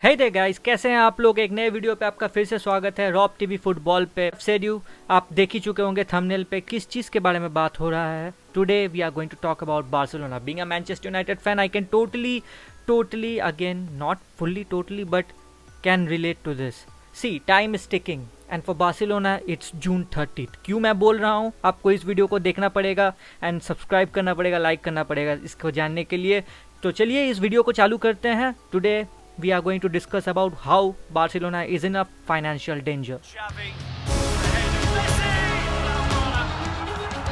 हे दे guys, कैसे हैं आप लोग। एक नए वीडियो पे आपका फिर से स्वागत है रॉब टीवी फुटबॉल पे। सेड यू आप देख ही चुके होंगे थंबनेल पे किस चीज़ के बारे में बात हो रहा है। Today we are going to talk about Barcelona. Being a Manchester United fan, I can totally again not fully totally but can relate to this. See, time is ticking and for Barcelona it's June 30th। क्यों मैं बोल रहा हूँ, आपको इस video को देखना पड़ेगा एंड सब्सक्राइब करना पड़ेगा, लाइक करना पड़ेगा इसको जानने के लिए। तो चलिए इस वीडियो को चालू करते हैं। Today we are going to discuss about how Barcelona is in a financial danger. Xavi, ahead of Messi!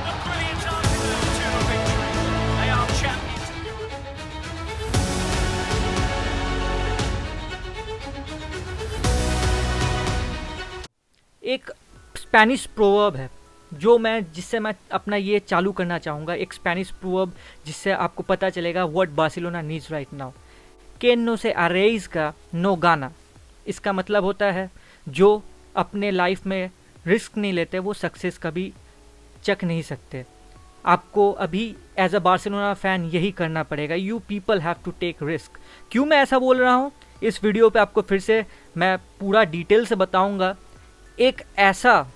A brilliant answer to a victory. They are champions. एक स्पेनिश प्रोवर्ब है जिससे मैं अपना ये चालू करना चाहूँगा। एक स्पेनिश प्रोवर्ब जिससे आपको पता चलेगा what Barcelona needs right now. के नो से अरेज का नो गाना। इसका मतलब होता है जो अपने लाइफ में रिस्क नहीं लेते वो सक्सेस कभी चख नहीं सकते। आपको अभी एज अ बार्सिलोना फैन यही करना पड़ेगा। You people have to take risk. क्यों मैं ऐसा बोल रहा हूँ, इस वीडियो पे आपको फिर से मैं पूरा डिटेल से बताऊँगा। एक ऐसा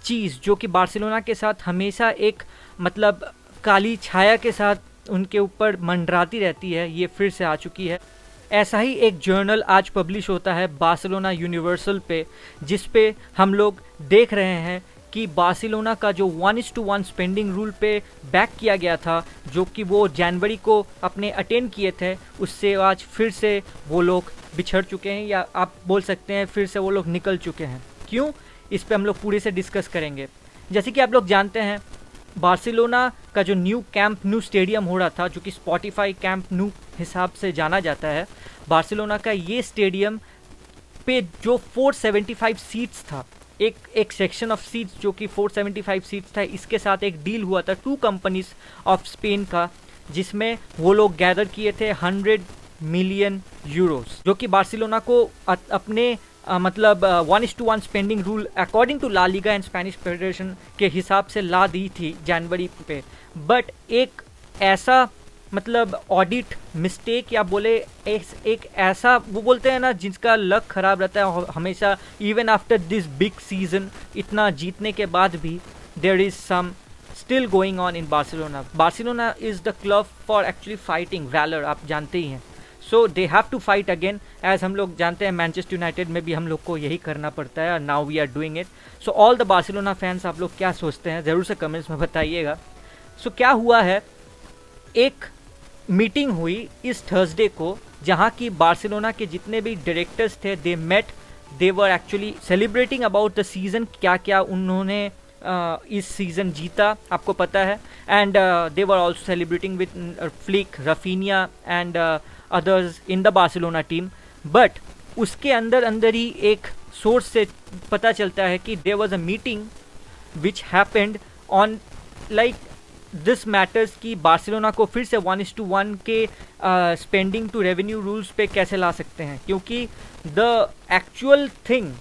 चीज़ जो कि बार्सिलोना के साथ हमेशा एक मतलब काली छाया के साथ उनके ऊपर मंडराती रहती है, ये फिर से आ चुकी है। ऐसा ही एक जर्नल आज पब्लिश होता है बार्सिलोना यूनिवर्सल पे, जिस पे हम लोग देख रहे हैं कि बार्सिलोना का जो 1:1 स्पेंडिंग रूल पे बैक किया गया था, जो कि वो जनवरी को अपने अटेंड किए थे, उससे आज फिर से वो लोग बिछड़ चुके हैं, या आप बोल सकते हैं फिर से वो लोग निकल चुके हैं। क्यों, इस पे हम लोग पूरे से डिस्कस करेंगे। जैसे कि आप लोग जानते हैं, बार्सिलोना का जो न्यू कैंप न्यू स्टेडियम हो रहा था, जो कि स्पॉटिफाई कैंप न्यू हिसाब से जाना जाता है, बार्सिलोना का ये स्टेडियम पे जो 475 सीट्स था, एक सेक्शन ऑफ सीट्स जो कि 475 सीट्स था, इसके साथ एक डील हुआ था 2 कंपनीज ऑफ स्पेन का, जिसमें वो लोग गैदर किए थे 100 मिलियन यूरोस, जो कि बार्सिलोना को अपने मतलब 1:1 spending rule according to La Liga and Spanish federation के हिसाब से ला दी थी जनवरी पे। बट एक ऐसा मतलब ऑडिट मिस्टेक या बोले एक ऐसा वो बोलते हैं ना जिसका लक खराब रहता है हमेशा, even after this big season, इतना जीतने के बाद भी there is some still going on in Barcelona. Barcelona is the club for actually fighting valour, आप जानते ही हैं। So they have to fight again, as हम लोग जानते हैं मैनचेस्टर यूनाइटेड में भी हम लोग को यही करना पड़ता है, now we are doing it. So all the Barcelona fans, आप लोग क्या सोचते हैं ज़रूर से कमेंट्स में बताइएगा। सो क्या हुआ है, एक मीटिंग हुई इस थर्सडे को, जहाँ की बार्सिलोना के जितने भी डायरेक्टर्स थे, they met, they were actually celebrating about the season, क्या क्या उन्होंने इस सीज़न जीता, आपको पता है। And they were also celebrating with Flick, Raphinha and others in the Barcelona team. बट उसके अंदर ही एक सोर्स से पता चलता है कि there was a meeting which happened on like this matters कि बार्सिलोना को फिर से 1:1 के स्पेंडिंग टू रेवेन्यू रूल्स पे कैसे ला सकते हैं। क्योंकि द एक्चुअल थिंग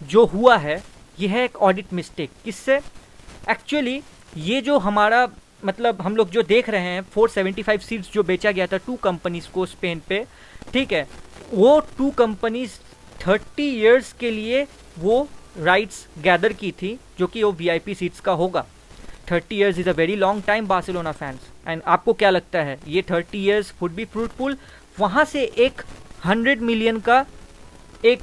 जो हुआ है यह है एक ऑडिट मिस्टेक। किससे? एक्चुअली ये जो हमारा मतलब हम लोग जो देख रहे हैं 475 सीट्स जो बेचा गया था 2 कंपनीज को स्पेन पे, ठीक है, वो 2 कंपनीज 30 इयर्स के लिए वो राइट्स गैदर की थी, जो कि वो वीआईपी सीट्स का होगा। 30 years is a very long time Barcelona fans. And आपको क्या लगता है ये 30 इयर्स वुड बी फ्रूटफुल? वहाँ से एक 100 मिलियन का एक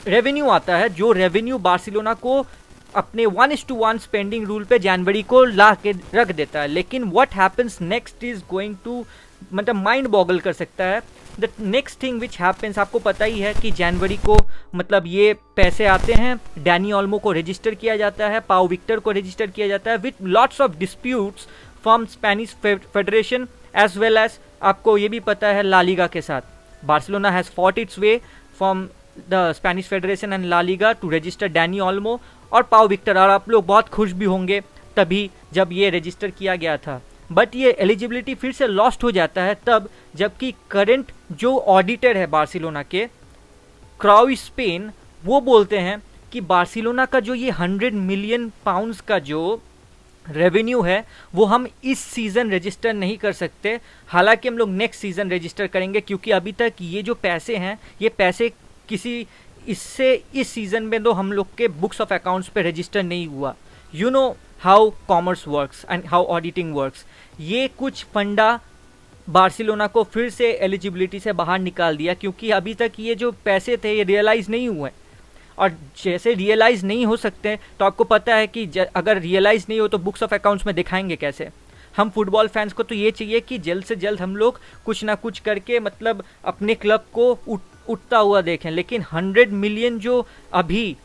रेवेन्यू आता है, जो रेवेन्यू बार्सिलोना को अपने 1:1 स्पेंडिंग रूल पे जनवरी को ला के रख देता है। लेकिन what happens next is going to मतलब माइंड बॉगल कर सकता है। The next thing which happens, आपको पता ही है कि जनवरी को मतलब ये पैसे आते हैं, डैनी ओल्मो को रजिस्टर किया जाता है, पाओ विक्टर को रजिस्टर किया जाता है, with lots of disputes from Spanish federation as well as आपको ये भी पता है ला लीगा के साथ। Barcelona has fought its way from the Spanish federation and La Liga to register Dani Olmo और पाओ विक्टर, और आप लोग बहुत खुश भी होंगे तभी जब ये रजिस्टर किया गया था। बट ये एलिजिबिलिटी फिर से लॉस्ट हो जाता है तब जबकि करंट जो ऑडिटर है बार्सिलोना के, क्राउ स्पेन, वो बोलते हैं कि बार्सिलोना का जो ये 100 मिलियन पाउंड्स का जो रेवेन्यू है वो हम इस सीज़न रजिस्टर नहीं कर सकते, हालांकि हम लोग नेक्स्ट सीज़न रजिस्टर करेंगे, क्योंकि अभी तक ये जो पैसे हैं ये पैसे किसी इससे इस सीज़न में तो हम लोग के बुक्स ऑफ अकाउंट्स पे रजिस्टर नहीं हुआ। You know how commerce works and how auditing works. ये कुछ फंडा बार्सिलोना को फिर से एलिजिबिलिटी से बाहर निकाल दिया, क्योंकि अभी तक ये जो पैसे थे ये रियलाइज़ नहीं हुए, और जैसे रियलाइज़ नहीं हो सकते तो आपको पता है कि अगर रियलाइज़ नहीं हो तो बुक्स ऑफ अकाउंट्स में दिखाएंगे कैसे। हम फुटबॉल फैंस को तो ये चाहिए कि जल्द से जल्द हम लोग कुछ ना कुछ करके मतलब अपने क्लब को उठता हुआ देखें, लेकिन 100 मिलियन जो अभी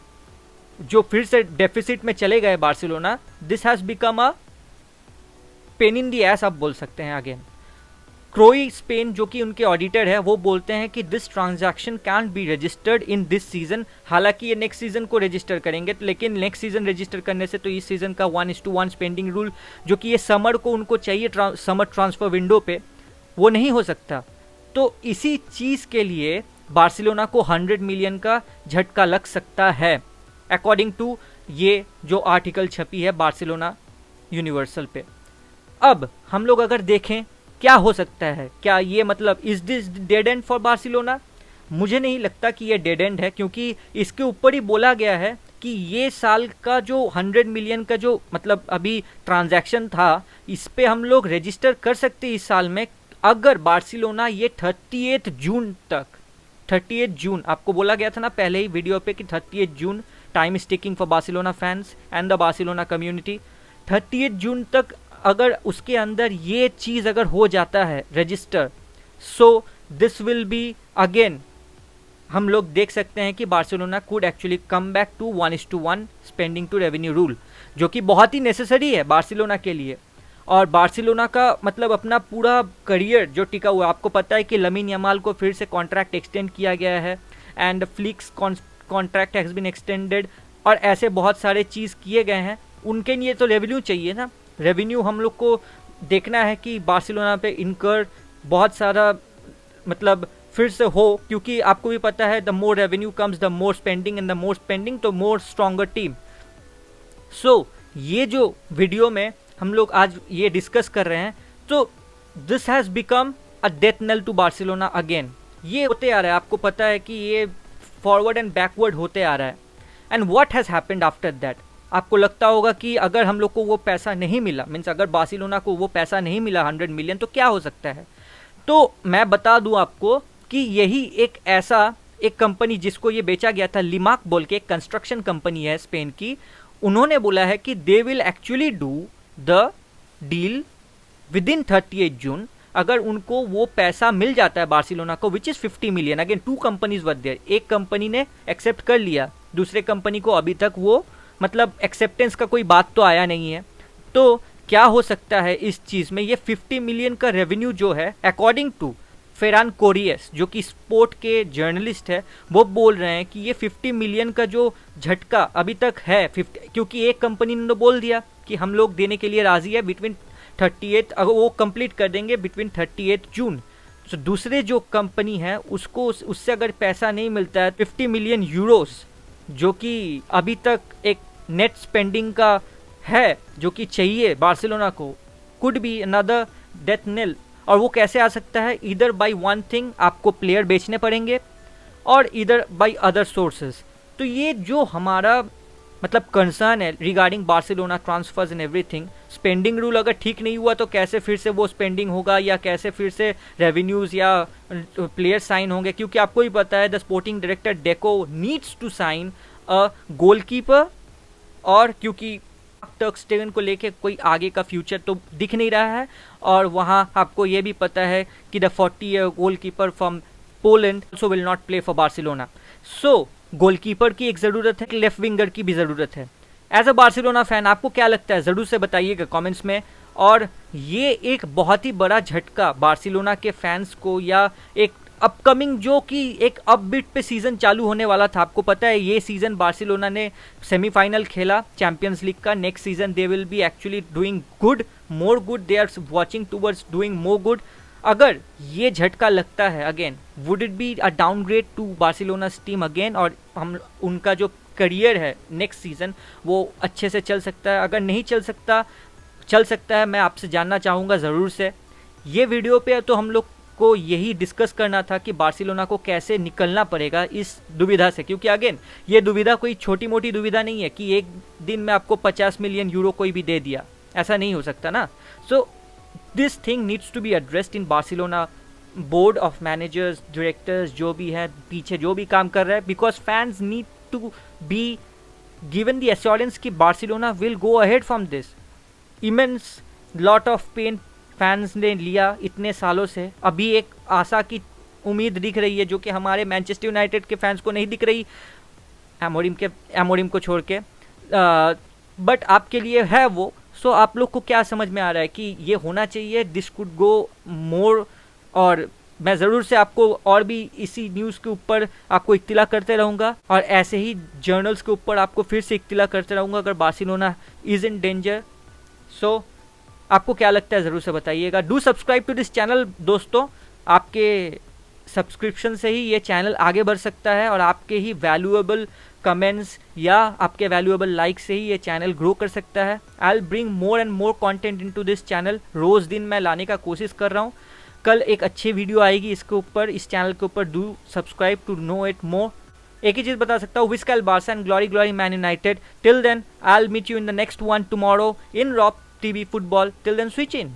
जो फिर से डेफिसिट में चले गए Barcelona, this has become a pain in the S आप बोल सकते हैं अगेन। क्रोई स्पेन जो कि उनके ऑडिटर है वो बोलते हैं कि this transaction can be registered in this season, हालांकि ये नेक्स्ट सीजन को रजिस्टर करेंगे, लेकिन नेक्स्ट सीजन रजिस्टर करने से तो इस सीजन का 1:1 स्पेंडिंग रूल जो कि ये समर को उनको चाहिए समर ट्रांसफर विंडो पे, वो नहीं हो सकता। तो इसी चीज़ के लिए बार्सिलोना को 100 मिलियन का झटका लग सकता है, अकॉर्डिंग टू ये जो आर्टिकल छपी है बार्सिलोना यूनिवर्सल पे। अब हम लोग अगर देखें क्या हो सकता है, क्या ये मतलब is this dead and for Barcelona? मुझे नहीं लगता कि ये डेड एंड है, क्योंकि इसके ऊपर ही बोला गया है कि ये साल का जो 100 मिलियन का जो मतलब अभी ट्रांजैक्शन था, इस पे हम लोग रजिस्टर कर सकते इस साल में, अगर बार्सिलोना ये 38 जून तक, 38 जून आपको बोला गया था ना पहले ही वीडियो पे कि 38 June time is ticking for Barcelona fans and the Barcelona community. 38 जून तक अगर उसके अंदर ये चीज़ अगर हो जाता है register, so this will be again, हम लोग देख सकते हैं कि Barcelona could actually come back to 1:1 spending to revenue rule, जो कि बहुत ही नेसेसरी है बार्सिलोना के लिए। और बार्सिलोना का मतलब अपना पूरा करियर जो टिका हुआ, आपको पता है कि लमीन यमाल को फिर से कॉन्ट्रैक्ट एक्सटेंड किया गया है and Flick's contract has been extended, और ऐसे बहुत सारे चीज़ किए गए हैं। उनके लिए तो रेवेन्यू चाहिए ना, रेवेन्यू हम लोग को देखना है कि बार्सिलोना पे इनकर बहुत सारा मतलब फिर से हो, क्योंकि आपको भी पता है the more revenue comes the more spending, and the more spending तो मोर स्ट्रॉन्गर टीम। सो ये जो वीडियो में हम लोग आज ये डिस्कस कर रहे हैं, तो this has become a death nail to Barcelona again. ये होते आ रहा है, आपको पता है कि ये फॉरवर्ड एंड बैकवर्ड होते आ रहा है। And what has happened after that? आपको लगता होगा कि अगर हम लोग को वो पैसा नहीं मिला, मीन्स अगर बार्सिलोना को वो पैसा नहीं मिला 100 मिलियन, तो क्या हो सकता है? तो मैं बता दूं आपको कि यही एक कंपनी जिसको ये बेचा गया था, लिमाक बोल के एक कंस्ट्रक्शन कंपनी है स्पेन की, उन्होंने बोला है कि they will actually do the deal with in 38 June. अगर उनको वो पैसा मिल जाता है बार्सिलोना को, which is 50 million, again 2 companies were there, एक कंपनी ने एक्सेप्ट कर लिया, दूसरे कंपनी को अभी तक वो मतलब एक्सेप्टेंस का कोई बात तो आया नहीं है। तो क्या हो सकता है इस चीज़ में? ये 50 मिलियन का रेवेन्यू जो है, अकॉर्डिंग टू फेरान कोरियस जो कि स्पोर्ट के जर्नलिस्ट है, वो बोल रहे हैं कि ये 50 मिलियन का जो झटका अभी तक है 50, क्योंकि एक कंपनी ने तो बोल दिया कि हम लोग देने के लिए राजी है बिटवीन 38, अगर वो कंप्लीट कर देंगे बिटवीन 38 जून। तो दूसरे जो कंपनी है उसको उससे अगर पैसा नहीं मिलता है 50 मिलियन यूरोस, जो कि अभी तक एक नेट स्पेंडिंग का है जो कि चाहिए बार्सिलोना को, could be another death nail. और वो कैसे आ सकता है? इधर बाय वन थिंग, आपको प्लेयर बेचने पड़ेंगे, और इधर बाय अदर सोर्सेज। तो ये जो हमारा मतलब कंसर्न है regarding Barcelona transfers and everything, spending rule अगर ठीक नहीं हुआ तो कैसे फिर से वो स्पेंडिंग होगा, या कैसे फिर से रेवेन्यूज़ या प्लेयर साइन होंगे, क्योंकि आपको ही पता है the sporting director Deco needs to sign a goalkeeper, और क्योंकि टर्क स्टेगन को लेके कोई आगे का फ्यूचर तो दिख नहीं रहा है, और वहाँ आपको ये भी पता है कि the 40-year goalkeeper from Poland also will not play for Barcelona. So goalkeeper की एक ज़रूरत है, लेफ्ट विंगर की भी ज़रूरत है। एज अ बार्सिलोना फैन आपको क्या लगता है, ज़रूर से बताइएगा कमेंट्स में। और ये एक बहुत ही बड़ा झटका बार्सिलोना के फैंस को, या एक अपकमिंग जो कि एक अपबीट पे सीज़न चालू होने वाला था। आपको पता है ये सीज़न बार्सिलोना ने सेमीफाइनल खेला चैंपियंस लीग का, next season they will be actually doing good, more good, they are watching towards doing more good. अगर ये झटका लगता है again, would it be a downgrade to Barcelona's team again, और हम उनका जो करियर है नेक्स्ट सीज़न वो अच्छे से चल सकता है? अगर नहीं चल सकता चल सकता है, मैं आपसे जानना चाहूँगा ज़रूर से। ये वीडियो पे तो हम लोग को यही डिस्कस करना था कि बार्सिलोना को कैसे निकलना पड़ेगा इस दुविधा से, क्योंकि अगेन ये दुविधा कोई छोटी मोटी दुविधा नहीं है कि एक दिन में आपको 50 मिलियन यूरो कोई भी दे दिया, ऐसा नहीं हो सकता ना। So this thing needs to be addressed in Barcelona board of managers, directors, जो भी है पीछे जो भी काम कर रहा है, because fans need to be given the assurance कि Barcelona will go ahead from this. Immense lot of pain fans ने लिया इतने सालों से, अभी एक आशा की उम्मीद दिख रही है जो कि हमारे मैनचेस्टर यूनाइटेड के फैंस को नहीं दिख रही, एमोरिम को छोड़ के, बट आपके लिए है वो। सो आप लोग को क्या समझ में आ रहा है कि ये होना चाहिए, दिस कुड गो मोर, और मैं ज़रूर से आपको और भी इसी न्यूज़ के ऊपर आपको इत्तिला करते रहूँगा, और ऐसे ही जर्नल्स के ऊपर आपको फिर से इत्तिला करते रहूँगा अगर Barcelona is in danger. So आपको क्या लगता है ज़रूर से बताइएगा। Do subscribe to this channel दोस्तों, आपके सब्सक्रिप्शन से ही ये चैनल आगे बढ़ सकता है, और आपके ही वैल्यूएबल कमेंट्स या आपके वैल्यूएबल लाइक से ही ये चैनल ग्रो कर सकता है। I will bring more and more content into this channel, रोज़ दिन मैं लाने का कोशिश कर रहा हूँ। कल एक अच्छी वीडियो आएगी इसके ऊपर, इस चैनल के ऊपर। Do subscribe to know it more. एक ही चीज़ बता सकता हूँ, visca el Barca and glory glory Man United. Till then I will meet you in the next one tomorrow in रॉप TV football. Till then, switch in.